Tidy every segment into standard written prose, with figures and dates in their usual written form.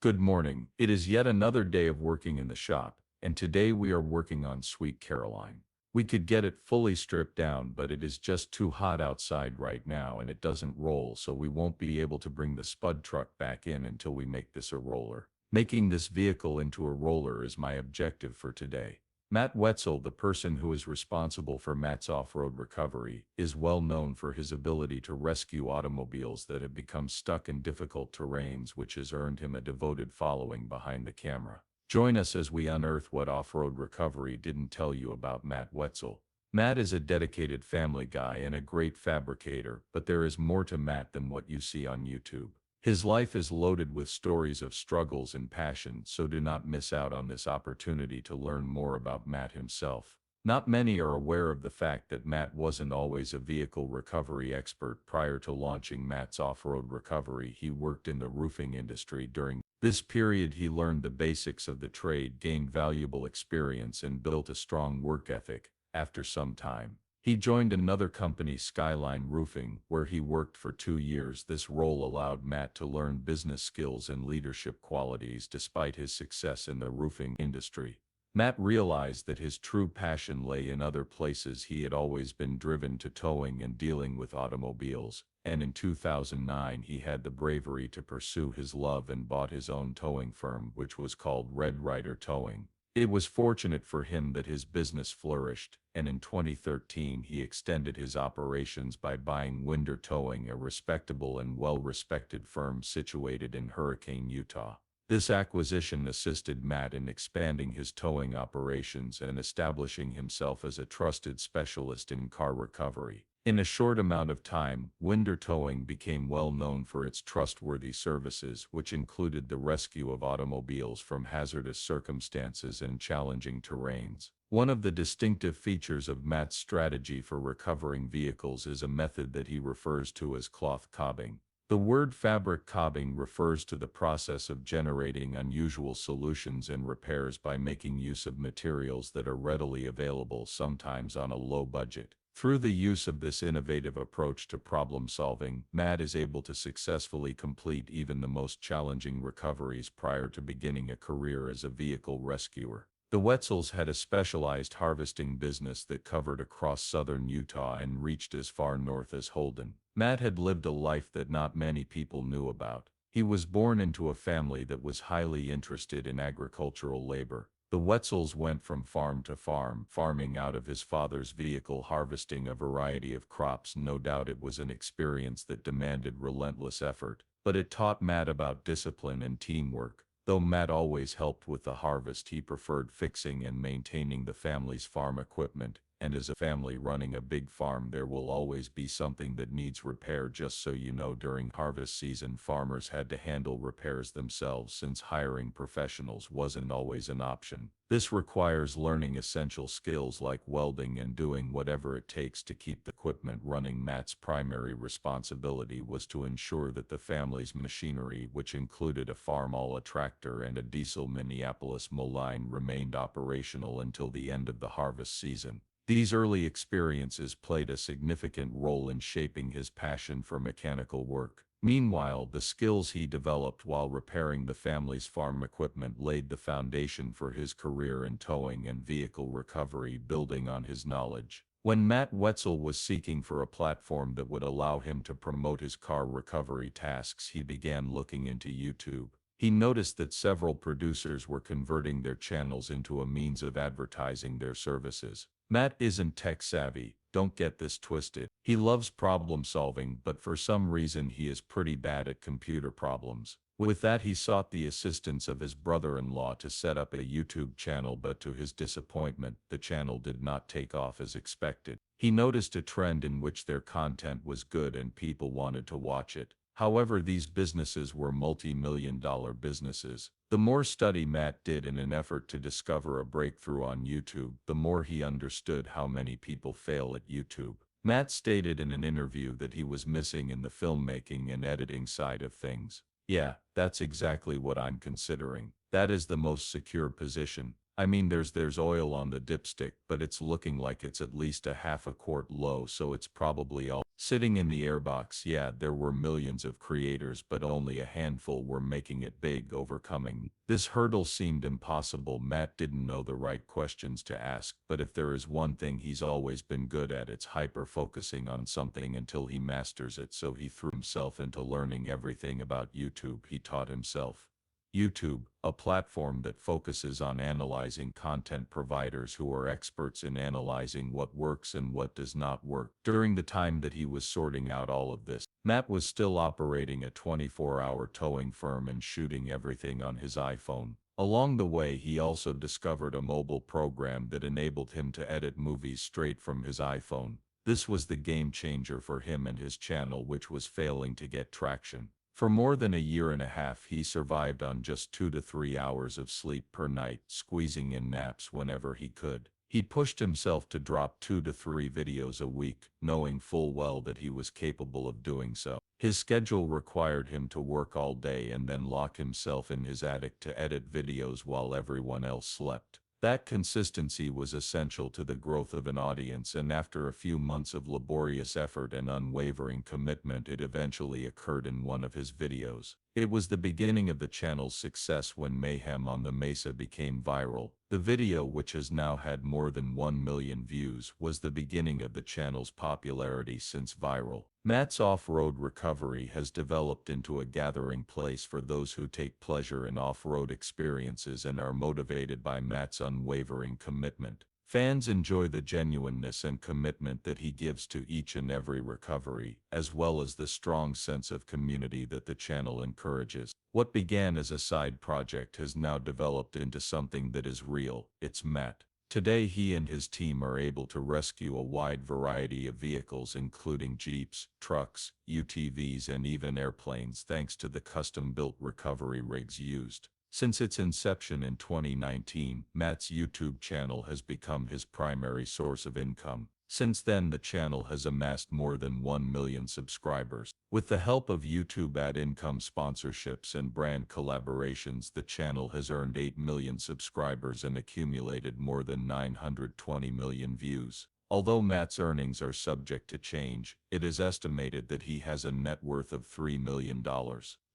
Good morning. It is yet another day of working in the shop, and today we are working on Sweet Caroline. We could get it fully stripped down, but it is just too hot outside right now and it doesn't roll, so we won't be able to bring the Spud truck back in until we make this a roller. Making this vehicle into a roller is my objective for today. Matt Wetzel, the person who is responsible for Matt's off-road recovery, is well known for his ability to rescue automobiles that have become stuck in difficult terrains, which has earned him a devoted following behind the camera. Join us as we unearth what off-road recovery didn't tell you about Matt Wetzel. Matt is a dedicated family guy and a great fabricator, but there is more to Matt than what you see on YouTube. His life is loaded with stories of struggles and passion, so do not miss out on this opportunity to learn more about Matt himself. Not many are aware of the fact that Matt wasn't always a vehicle recovery expert. Prior to launching Matt's off-road recovery, he worked in the roofing industry. During this period, he learned the basics of the trade, gained valuable experience, and built a strong work ethic. After some time, he joined another company, Skyline Roofing, where he worked for 2 years. This role allowed Matt to learn business skills and leadership qualities. Despite his success in the roofing industry, Matt realized that his true passion lay in other places. He had always been driven to towing and dealing with automobiles, and in 2009 he had the bravery to pursue his love and bought his own towing firm, which was called Red Ryder Towing. It was fortunate for him that his business flourished, and in 2013 he extended his operations by buying Winder Towing, a respectable and well-respected firm situated in Hurricane, Utah. This acquisition assisted Matt in expanding his towing operations and establishing himself as a trusted specialist in car recovery. In a short amount of time, Winder Towing became well known for its trustworthy services, which included the rescue of automobiles from hazardous circumstances and challenging terrains. One of the distinctive features of Matt's strategy for recovering vehicles is a method that he refers to as cloth cobbing. The word fabric cobbing refers to the process of generating unusual solutions and repairs by making use of materials that are readily available, sometimes on a low budget. Through the use of this innovative approach to problem solving, Matt is able to successfully complete even the most challenging recoveries. Prior to beginning a career as a vehicle rescuer, the Wetzels had a specialized harvesting business that covered across southern Utah and reached as far north as Holden. Matt had lived a life that not many people knew about. He was born into a family that was highly interested in agricultural labor. The Wetzels went from farm to farm, farming out of his father's vehicle, harvesting a variety of crops. No doubt it was an experience that demanded relentless effort, but it taught Matt about discipline and teamwork. Though Matt always helped with the harvest, he preferred fixing and maintaining the family's farm equipment. And as a family running a big farm, there will always be something that needs repair. Just so you know, during harvest season, farmers had to handle repairs themselves since hiring professionals wasn't always an option. This requires learning essential skills like welding and doing whatever it takes to keep the equipment running. Matt's primary responsibility was to ensure that the family's machinery, which included a farm-all, a tractor, and a diesel Minneapolis mow line, remained operational until the end of the harvest season. These early experiences played a significant role in shaping his passion for mechanical work. Meanwhile, the skills he developed while repairing the family's farm equipment laid the foundation for his career in towing and vehicle recovery. Building on his knowledge, when Matt Wetzel was seeking for a platform that would allow him to promote his car recovery tasks, he began looking into YouTube. He noticed that several producers were converting their channels into a means of advertising their services. Matt isn't tech savvy, don't get this twisted. He loves problem solving, but for some reason he is pretty bad at computer problems. With that, he sought the assistance of his brother-in-law to set up a YouTube channel, but to his disappointment, the channel did not take off as expected. He noticed a trend in which their content was good and people wanted to watch it. However, these businesses were multi-million-dollar businesses. The more study Matt did in an effort to discover a breakthrough on YouTube, the more he understood how many people fail at YouTube. Matt stated in an interview that he was missing in the filmmaking and editing side of things. Yeah, that's exactly what I'm considering. That is the most secure position. I mean, there's oil on the dipstick, but it's looking like it's at least a half a quart low, so it's probably all sitting in the airbox. Yeah, there were millions of creators, but only a handful were making it big. Overcoming this hurdle seemed impossible. Matt didn't know the right questions to ask, but if there is one thing he's always been good at, it's hyper-focusing on something until he masters it. So he threw himself into learning everything about YouTube. He taught himself YouTube, a platform that focuses on analyzing content providers who are experts in analyzing what works and what does not work. During the time that he was sorting out all of this, Matt was still operating a 24-hour towing firm and shooting everything on his iPhone. Along the way, he also discovered a mobile program that enabled him to edit movies straight from his iPhone. This was the game changer for him and his channel, which was failing to get traction. For more than a year and a half, he survived on just 2 to 3 hours of sleep per night, squeezing in naps whenever he could. He pushed himself to drop 2 to 3 videos a week, knowing full well that he was capable of doing so. His schedule required him to work all day and then lock himself in his attic to edit videos while everyone else slept. That consistency was essential to the growth of an audience, and after a few months of laborious effort and unwavering commitment, it eventually occurred in one of his videos. It was the beginning of the channel's success when Mayhem on the Mesa became viral. The video, which has now had more than 1 million views, was the beginning of the channel's popularity since viral. Matt's off-road recovery has developed into a gathering place for those who take pleasure in off-road experiences and are motivated by Matt's unwavering commitment. Fans enjoy the genuineness and commitment that he gives to each and every recovery, as well as the strong sense of community that the channel encourages. What began as a side project has now developed into something that is real. It's Matt. Today, he and his team are able to rescue a wide variety of vehicles, including Jeeps, trucks, UTVs, and even airplanes, thanks to the custom-built recovery rigs used. Since its inception in 2019, Matt's YouTube channel has become his primary source of income. Since then, the channel has amassed more than 1 million subscribers. With the help of YouTube ad income sponsorships and brand collaborations, the channel has earned 8 million subscribers and accumulated more than 920 million views. Although Matt's earnings are subject to change, it is estimated that he has a net worth of $3 million.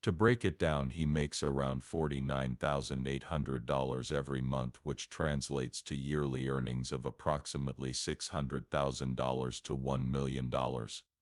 To break it down, he makes around $49,800 every month, which translates to yearly earnings of approximately $600,000 to $1 million.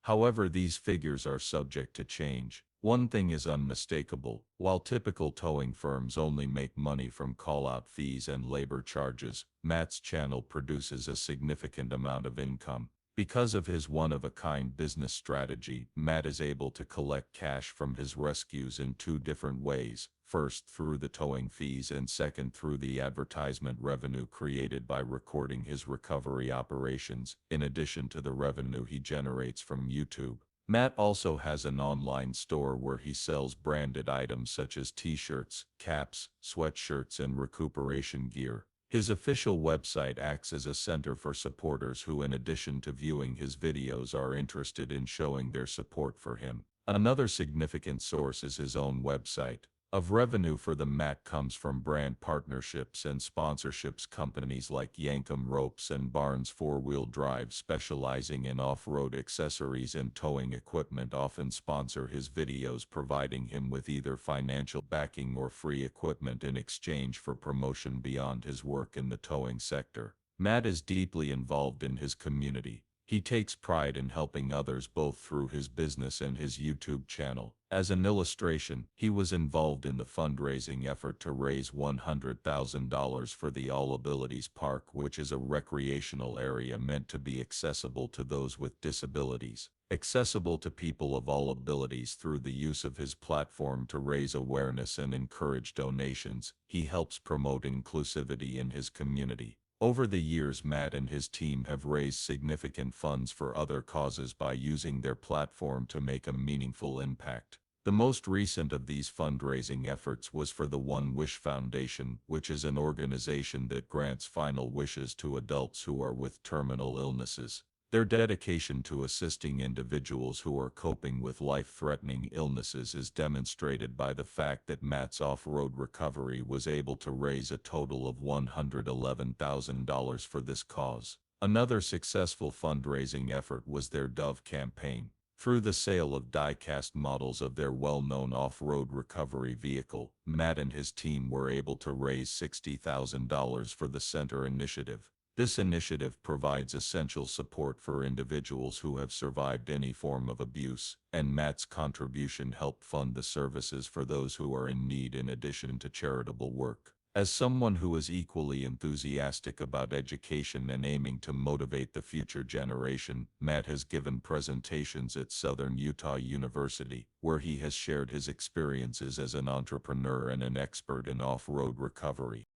However, these figures are subject to change. One thing is unmistakable: while typical towing firms only make money from call-out fees and labor charges, Matt's channel produces a significant amount of income. Because of his one-of-a-kind business strategy, Matt is able to collect cash from his rescues in 2 different ways: first through the towing fees, and second through the advertisement revenue created by recording his recovery operations, in addition to the revenue he generates from YouTube. Matt also has an online store where he sells branded items such as t-shirts, caps, sweatshirts, and recuperation gear. His official website acts as a center for supporters who, in addition to viewing his videos, are interested in showing their support for him. Another significant source is his own website. Of revenue for the Matt comes from brand partnerships and sponsorships. Companies like Yankum Ropes and Barnes 4-Wheel Drive, specializing in off-road accessories and towing equipment, often sponsor his videos, providing him with either financial backing or free equipment in exchange for promotion beyond his work in the towing sector. Matt is deeply involved in his community. He takes pride in helping others both through his business and his YouTube channel. As an illustration, he was involved in the fundraising effort to raise $100,000 for the All Abilities Park, which is a recreational area meant to be accessible to those with disabilities. Accessible to people of all abilities. Through the use of his platform to raise awareness and encourage donations, he helps promote inclusivity in his community. Over the years, Matt and his team have raised significant funds for other causes by using their platform to make a meaningful impact. The most recent of these fundraising efforts was for the One Wish Foundation, which is an organization that grants final wishes to adults who are with terminal illnesses. Their dedication to assisting individuals who are coping with life-threatening illnesses is demonstrated by the fact that Matt's off-road recovery was able to raise a total of $111,000 for this cause. Another successful fundraising effort was their Dove campaign. Through the sale of die-cast models of their well-known off-road recovery vehicle, Matt and his team were able to raise $60,000 for the Center Initiative. This initiative provides essential support for individuals who have survived any form of abuse, and Matt's contribution helped fund the services for those who are in need in addition to charitable work. As someone who is equally enthusiastic about education and aiming to motivate the future generation, Matt has given presentations at Southern Utah University, where he has shared his experiences as an entrepreneur and an expert in off-road recovery.